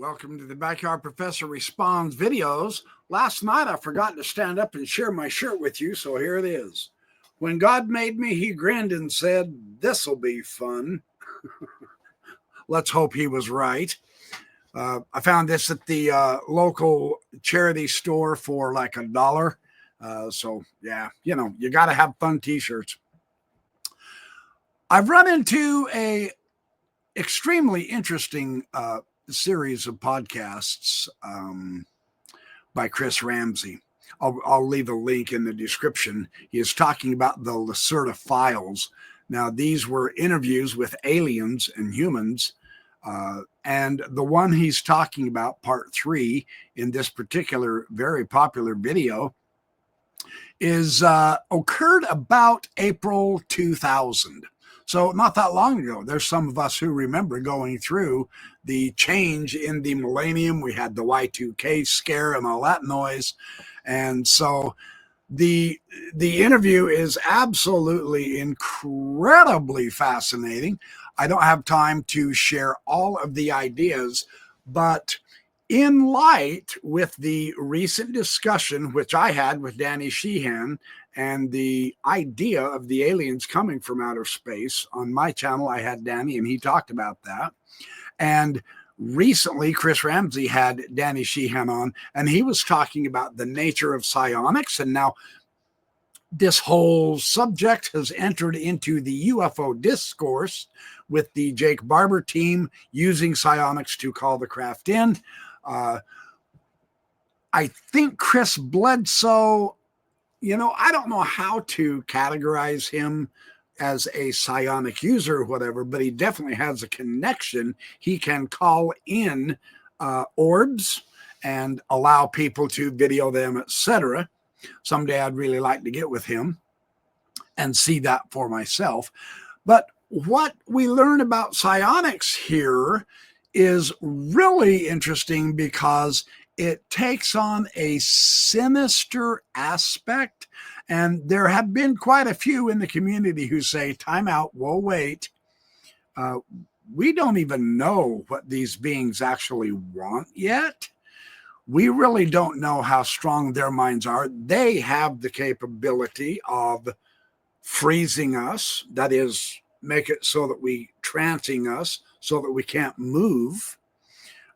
Welcome to the Backyard Professor Responds videos. Last night I forgot to stand up and share my shirt with you, so here it is. When God made me, he grinned and said, "This'll be fun." Let's hope he was right. I found this at the local charity store for like $1. So yeah, you got to have fun t-shirts. I've run into a extremely interesting series of podcasts by Chris Ramsey. I'll leave a link in the description. He is talking about the Lacerta files. Now, these were interviews with aliens and humans. And the one he's talking about, part 3, in this particular very popular video, is occurred about April 2000. So not that long ago. There's some of us who remember going through the change in the millennium. We had the Y2K scare and all that noise. And so the interview is absolutely incredibly fascinating. I don't have time to share all of the ideas, but in light with the recent discussion, which I had with Danny Sheehan, and the idea of the aliens coming from outer space, on my channel, I had Danny and he talked about that. And recently, Chris Ramsey had Danny Sheehan on, and he was talking about the nature of psionics. And now this whole subject has entered into the UFO discourse with the Jake Barber team using psionics to call the craft in. I think Chris Bledsoe, I don't know how to categorize him as a psionic user or whatever, but he definitely has a connection. He can call in orbs and allow people to video them, etc. Someday I'd really like to get with him and see that for myself. But what we learn about psionics here is really interesting because it takes on a sinister aspect. And there have been quite a few in the community who say, time out, whoa, wait. We don't even know what these beings actually want yet. We really don't know how strong their minds are. They have the capability of freezing us, that is, make it so that trancing us so that we can't move.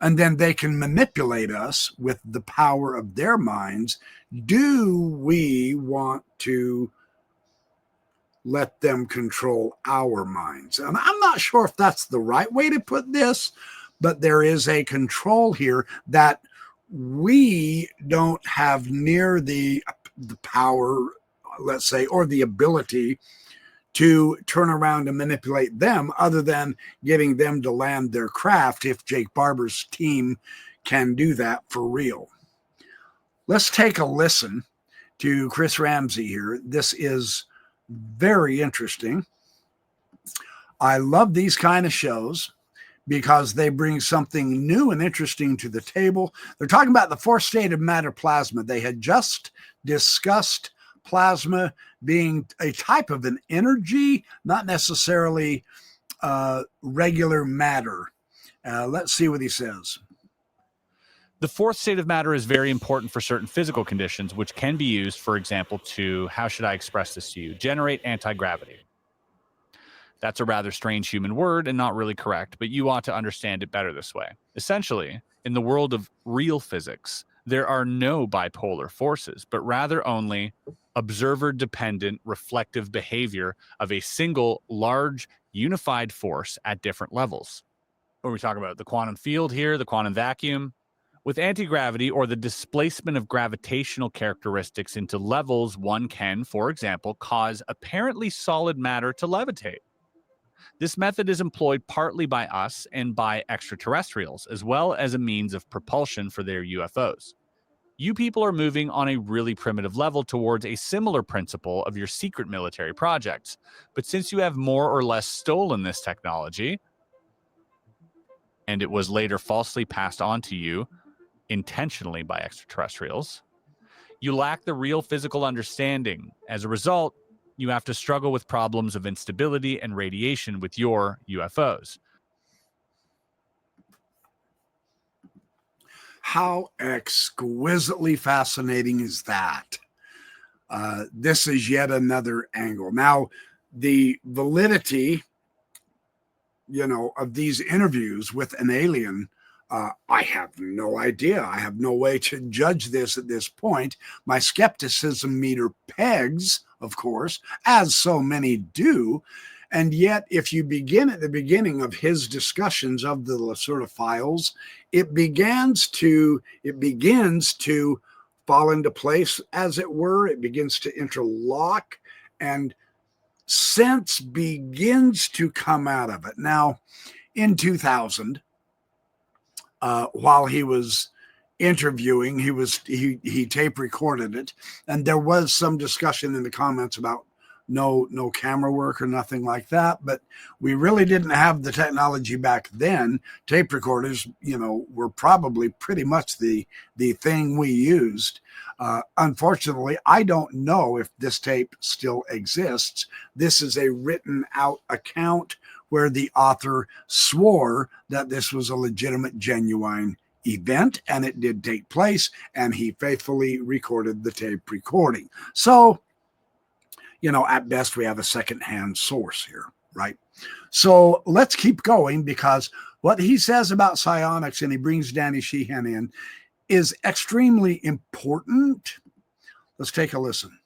And then they can manipulate us with the power of their minds. Do we want to let them control our minds? And I'm not sure if that's the right way to put this, but there is a control here that we don't have near the power, let's say, or the ability to turn around and manipulate them, other than getting them to land their craft, if Jake Barber's team can do that for real. Let's take a listen to Chris Ramsey here. This is very interesting. I love these kind of shows because they bring something new and interesting to the table. They're talking about the fourth state of matter, plasma. They had just discussed plasma being a type of an energy, not necessarily regular matter. Let's see what he says. The fourth state of matter is very important for certain physical conditions, which can be used, for example, to, how should I express this to you, generate anti-gravity. That's a rather strange human word and not really correct, but you ought to understand it better this way. Essentially, in the world of real physics, there are no bipolar forces, but rather only observer-dependent reflective behavior of a single, large, unified force at different levels. When we talk about the quantum field here, the quantum vacuum, with anti-gravity or the displacement of gravitational characteristics into levels, one can, for example, cause apparently solid matter to levitate. This method is employed partly by us and by extraterrestrials, as well as a means of propulsion for their UFOs. You people are moving on a really primitive level towards a similar principle of your secret military projects. But since you have more or less stolen this technology, and it was later falsely passed on to you intentionally by extraterrestrials, you lack the real physical understanding. As a result, you have to struggle with problems of instability and radiation with your UFOs. How exquisitely fascinating is that? This is yet another angle. Now, the validity, of these interviews with an alien, I have no idea. I have no way to judge this at this point. My skepticism meter pegs, of course, as so many do. And yet, if you begin at the beginning of his discussions of the Lacerta files, it begins to fall into place, as it were. It begins to interlock, and sense begins to come out of it. Now, in 2000, while he was interviewing, he tape recorded it, and there was some discussion in the comments about no camera work or nothing like that, but we really didn't have the technology back then. Tape recorders, were probably pretty much the thing we used. Unfortunately, I don't know if this tape still exists. This is a written out account where the author swore that this was a legitimate, genuine event, and it did take place, and he faithfully recorded the tape recording. So, at best, we have a secondhand source here, right? So let's keep going, because what he says about psionics, and he brings Danny Sheehan in, is extremely important. Let's take a listen.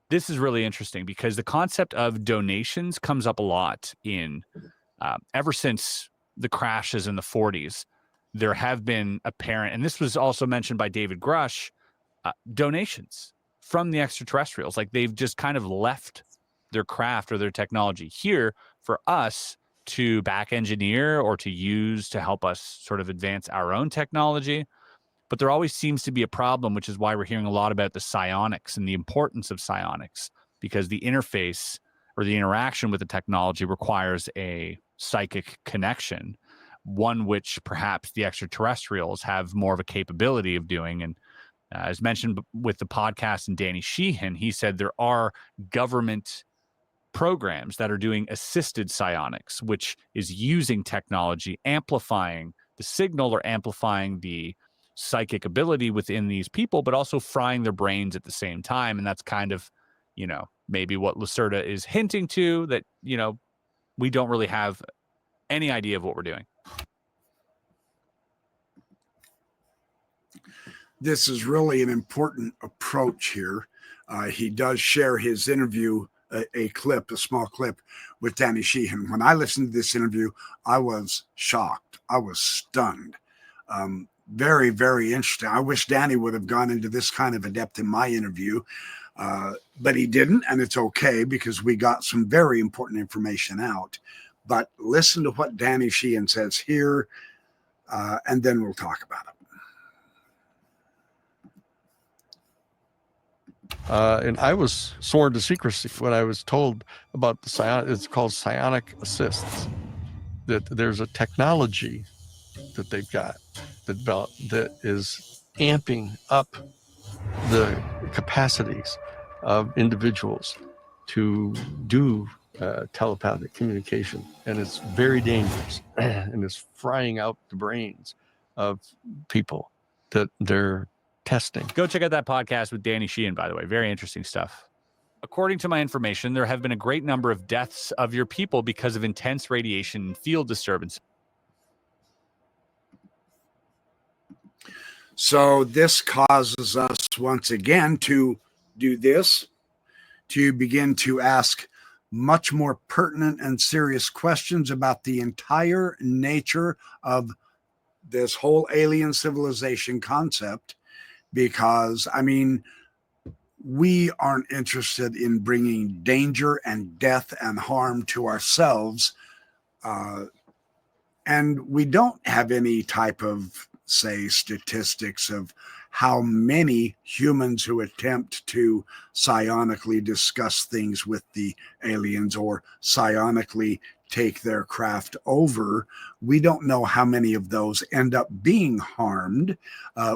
This is really interesting because the concept of donations comes up a lot in ever since the crashes in the 40s. There have been apparent, and this was also mentioned by David Grush, donations from the extraterrestrials. Like, they've just kind of left their craft or their technology here for us to back engineer or to use to help us sort of advance our own technology. But there always seems to be a problem, which is why we're hearing a lot about the psionics and the importance of psionics, because the interface or the interaction with the technology requires a psychic connection, one which perhaps the extraterrestrials have more of a capability of doing. And as mentioned with the podcast and Danny Sheehan, he said there are government programs that are doing assisted psionics, which is using technology, amplifying the signal or amplifying the psychic ability within these people, but also frying their brains at the same time. And that's kind of, maybe what Lacerta is hinting to, that, we don't really have any idea of what we're doing. This is really an important approach here. He does share his interview, a small clip with Danny Sheehan. When I listened to this interview, I was shocked. I was stunned. Very, very interesting. I wish Danny would have gone into this kind of a depth in my interview, but he didn't, and it's okay, because we got some very important information out. But listen to what Danny Sheehan says here, and then we'll talk about it. And I was sworn to secrecy when I was told about the psionic. It's called psionic assists. That there's a technology that they've got that is amping up the capacities of individuals to do telepathic communication, and it's very dangerous, and it's frying out the brains of people that they're testing. Go check out that podcast with Danny Sheehan, by the way. Very interesting stuff. According to my information, there have been a great number of deaths of your people because of intense radiation and field disturbance. So this causes us once again to do this, to begin to ask much more pertinent and serious questions about the entire nature of this whole alien civilization concept. Because, we aren't interested in bringing danger and death and harm to ourselves. And we don't have any type of, say, statistics of how many humans who attempt to psionically discuss things with the aliens or psionically take their craft over. We don't know how many of those end up being harmed.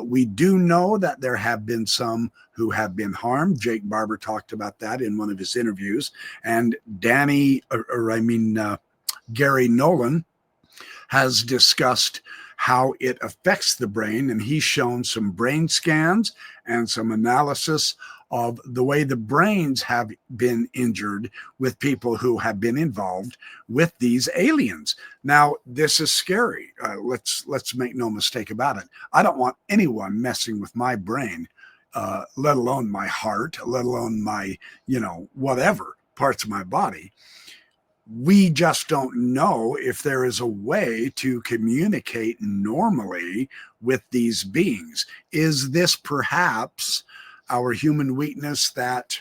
We do know that there have been some who have been harmed. Jake Barber talked about that in one of his interviews. And Gary Nolan has discussed how it affects the brain, and he's shown some brain scans and some analysis of the way the brains have been injured with people who have been involved with these aliens. Now, this is scary. Let's make no mistake about it. I don't want anyone messing with my brain, let alone my heart, let alone my, whatever parts of my body. We just don't know if there is a way to communicate normally with these beings. Is this perhaps our human weakness, that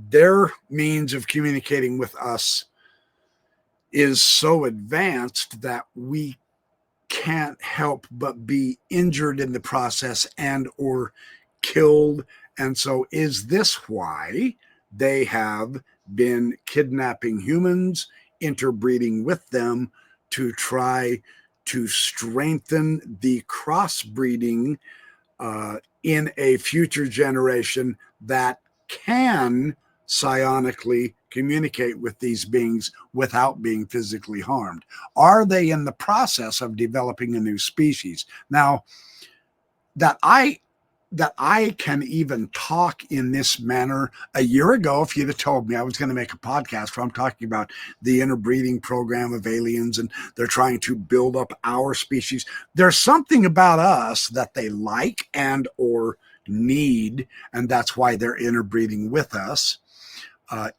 their means of communicating with us is so advanced that we can't help but be injured in the process and or killed? And so is this why they have been kidnapping humans, interbreeding with them to try to strengthen the crossbreeding in a future generation that can psionically communicate with these beings without being physically harmed? Are they in the process of developing a new species? Now, that I can even talk in this manner. A year ago, if you'd have told me I was going to make a podcast where I'm talking about the interbreeding program of aliens and they're trying to build up our species, there's something about us that they like and or need, and that's why they're interbreeding with us,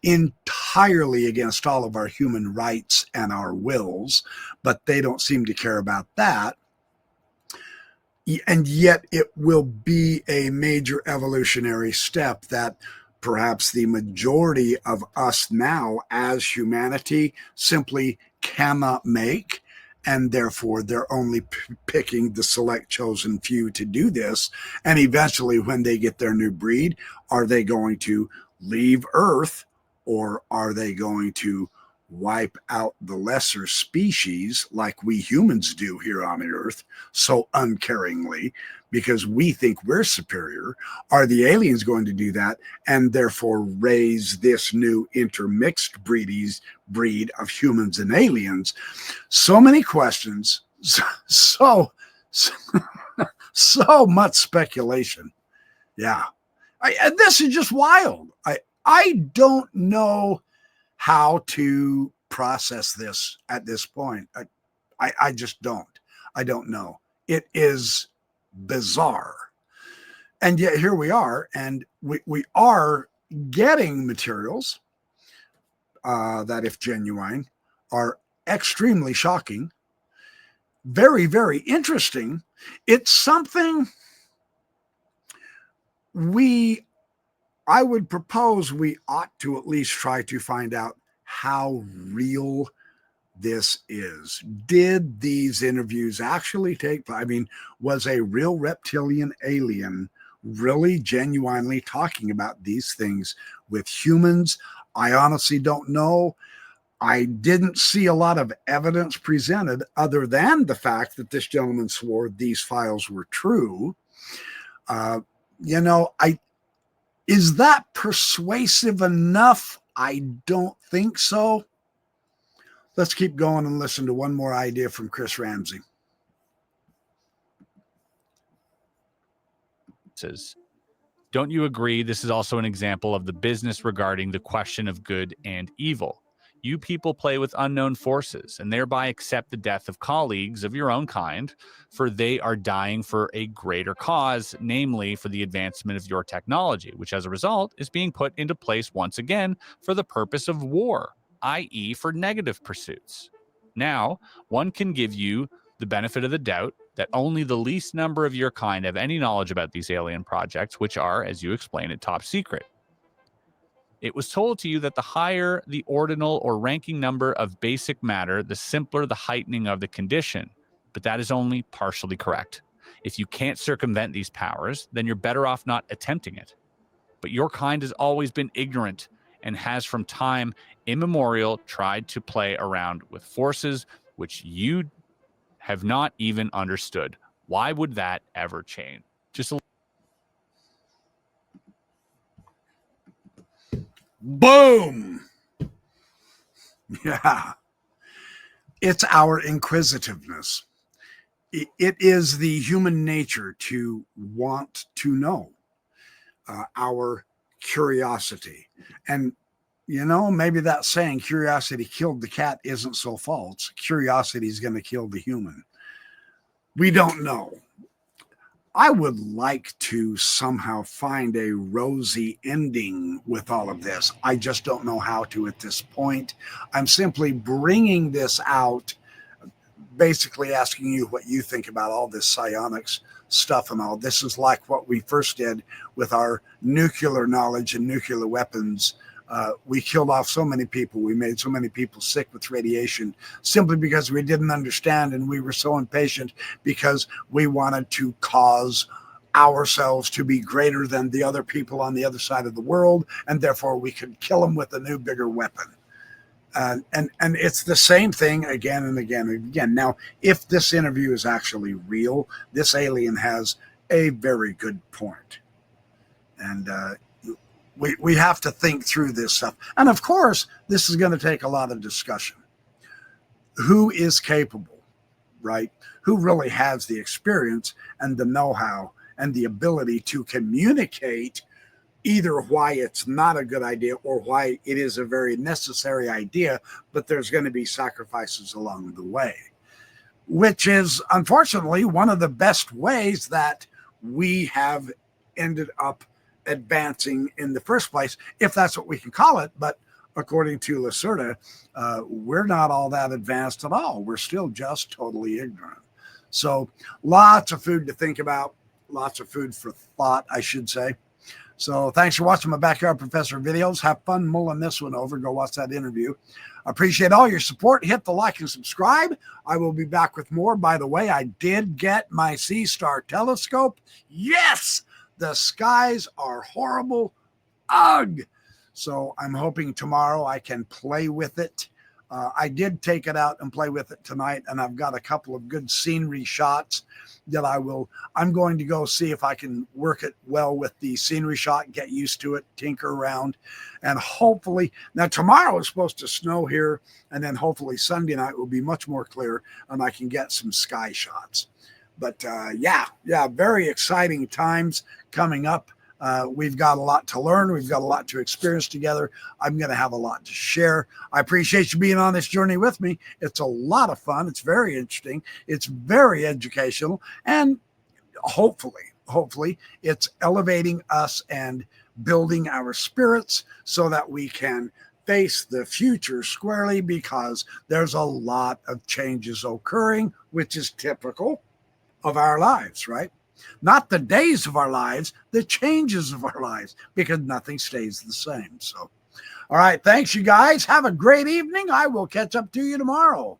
entirely against all of our human rights and our wills, but they don't seem to care about that. And yet it will be a major evolutionary step that perhaps the majority of us now as humanity simply cannot make, and therefore they're only picking the select chosen few to do this. And eventually, when they get their new breed, are they going to leave Earth, or are they going to wipe out the lesser species like we humans do here on Earth so uncaringly because we think we're superior? Are the aliens going to do that and therefore raise this new intermixed breed of humans and aliens? So many questions, so much speculation. Yeah. This is just wild. I don't know how to process this at this point. I just don't. I don't know. It is bizarre. And yet here we are, and we are getting materials that, if genuine, are extremely shocking, very, very interesting. It's something I would propose we ought to at least try to find out how real this is. Did these interviews actually take place? I mean, was a real reptilian alien really genuinely talking about these things with humans? I honestly don't know. I didn't see a lot of evidence presented other than the fact that this gentleman swore these files were true. Is that persuasive enough? I don't think so. Let's keep going and listen to one more idea from Chris Ramsey. Says, don't you agree this is also an example of the business regarding the question of good and evil? You people play with unknown forces and thereby accept the death of colleagues of your own kind, for they are dying for a greater cause, namely for the advancement of your technology, which as a result is being put into place once again for the purpose of war, i.e. for negative pursuits. Now, one can give you the benefit of the doubt that only the least number of your kind have any knowledge about these alien projects, which are, as you explain it, top secret. It was told to you that the higher the ordinal or ranking number of basic matter, the simpler the heightening of the condition. But that is only partially correct. If you can't circumvent these powers, then you're better off not attempting it. But your kind has always been ignorant and has from time immemorial tried to play around with forces which you have not even understood. Why would that ever change? Just a Boom. Yeah. It's our inquisitiveness. It is the human nature to want to know, our curiosity. And, maybe that saying, curiosity killed the cat, isn't so false. Curiosity is going to kill the human. We don't know. I would like to somehow find a rosy ending with all of this. I just don't know how to at this point. I'm simply bringing this out, basically asking you what you think about all this psionics stuff and all. This is like what we first did with our nuclear knowledge and nuclear weapons. We killed off so many people. We made so many people sick with radiation simply because we didn't understand, and we were so impatient because we wanted to cause ourselves to be greater than the other people on the other side of the world, and therefore we could kill them with a new, bigger weapon. And it's the same thing again and again and again. Now, if this interview is actually real, this alien has a very good point. And we have to think through this stuff. And of course, this is going to take a lot of discussion. Who is capable, right? Who really has the experience and the know-how and the ability to communicate either why it's not a good idea or why it is a very necessary idea, but there's going to be sacrifices along the way, which is unfortunately one of the best ways that we have ended up advancing in the first place, if that's what we can call it. But according to Lacerta, we're not all that advanced at all. We're still just totally ignorant. So lots of food to think about, lots of food for thought, I should say. So thanks for watching my Backyard Professor videos. Have fun mulling this one over. Go watch that interview. I appreciate all your support. Hit the like and subscribe. I will be back with more. By the way, I did get my Sea Star telescope. Yes, the skies are horrible. Ugh. So I'm hoping tomorrow I can play with it. I did take it out and play with it tonight, and I've got a couple of good scenery shots that I'm going to go see if I can work it well with the scenery shot, get used to it, tinker around, and hopefully, now tomorrow is supposed to snow here, and then hopefully Sunday night will be much more clear and I can get some sky shots. But yeah, very exciting times coming up. We've got a lot to learn. We've got a lot to experience together. I'm going to have a lot to share. I appreciate you being on this journey with me. It's a lot of fun. It's very interesting. It's very educational. And hopefully it's elevating us and building our spirits so that we can face the future squarely, because there's a lot of changes occurring, which is typical of our lives, right? Not the days of our lives, the changes of our lives, because nothing stays the same. So, all right. Thanks, you guys. Have a great evening. I will catch up to you tomorrow.